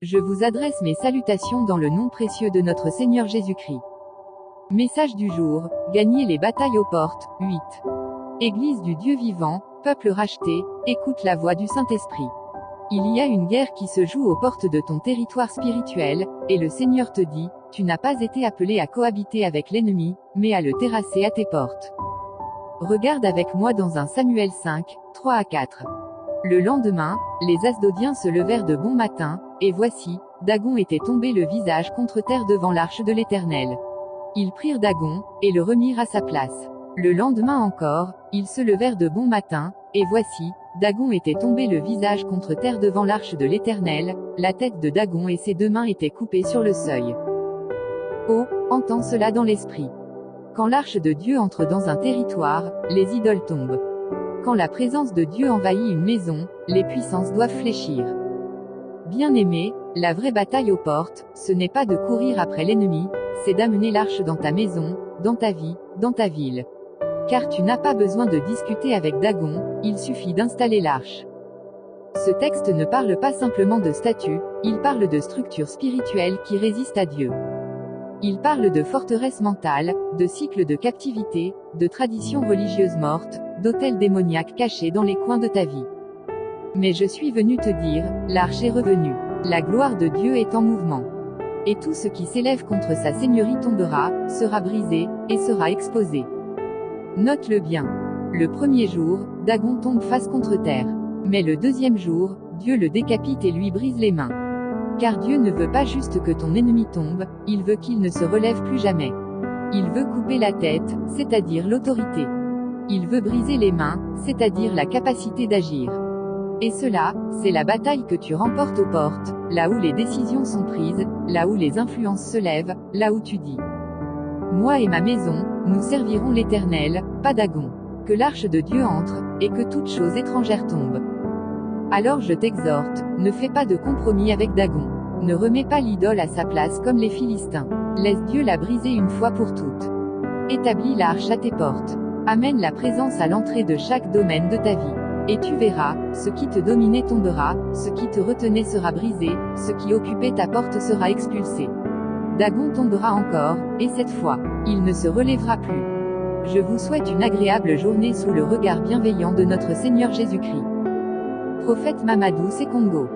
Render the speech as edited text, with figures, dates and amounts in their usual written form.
Je vous adresse mes salutations dans le nom précieux de notre Seigneur Jésus-Christ. Message du jour, gagner les batailles aux portes, 8. Église du Dieu vivant, peuple racheté, écoute la voix du Saint-Esprit. Il y a une guerre qui se joue aux portes de ton territoire spirituel, et le Seigneur te dit, tu n'as pas été appelé à cohabiter avec l'ennemi, mais à le terrasser à tes portes. Regarde avec moi dans 1 Samuel 5, 3 à 4. Le lendemain, les Asdodiens se levèrent de bon matin, et voici, Dagon était tombé le visage contre terre devant l'arche de l'Éternel. Ils prirent Dagon, et le remirent à sa place. Le lendemain encore, ils se levèrent de bon matin, et voici, Dagon était tombé le visage contre terre devant l'arche de l'Éternel, la tête de Dagon et ses 2 mains étaient coupées sur le seuil. Oh, entends cela dans l'esprit. Quand l'arche de Dieu entre dans un territoire, les idoles tombent. Quand la présence de Dieu envahit une maison, les puissances doivent fléchir. Bien-aimé, la vraie bataille aux portes, ce n'est pas de courir après l'ennemi, c'est d'amener l'arche dans ta maison, dans ta vie, dans ta ville. Car tu n'as pas besoin de discuter avec Dagon, il suffit d'installer l'arche. Ce texte ne parle pas simplement de statut, il parle de structures spirituelles qui résistent à Dieu. Il parle de forteresses mentales, de cycles de captivité, de traditions religieuses mortes, d'autels démoniaques cachés dans les coins de ta vie. Mais je suis venu te dire, l'arche est revenue. La gloire de Dieu est en mouvement. Et tout ce qui s'élève contre sa seigneurie tombera, sera brisé, et sera exposé. Note-le bien. Le premier jour, Dagon tombe face contre terre. Mais le deuxième jour, Dieu le décapite et lui brise les mains. Car Dieu ne veut pas juste que ton ennemi tombe, il veut qu'il ne se relève plus jamais. Il veut couper la tête, c'est-à-dire l'autorité. Il veut briser les mains, c'est-à-dire la capacité d'agir. Et cela, c'est la bataille que tu remportes aux portes, là où les décisions sont prises, là où les influences se lèvent, là où tu dis. Moi et ma maison, nous servirons l'Éternel, pas Dagon. Que l'arche de Dieu entre, et que toute chose étrangère tombe. Alors je t'exhorte, ne fais pas de compromis avec Dagon. Ne remets pas l'idole à sa place comme les Philistins. Laisse Dieu la briser une fois pour toutes. Établis l'arche à tes portes. Amène la présence à l'entrée de chaque domaine de ta vie. Et tu verras, ce qui te dominait tombera, ce qui te retenait sera brisé, ce qui occupait ta porte sera expulsé. Dagon tombera encore, et cette fois, il ne se relèvera plus. Je vous souhaite une agréable journée sous le regard bienveillant de notre Seigneur Jésus-Christ. Prophète Mamadou Sekongo.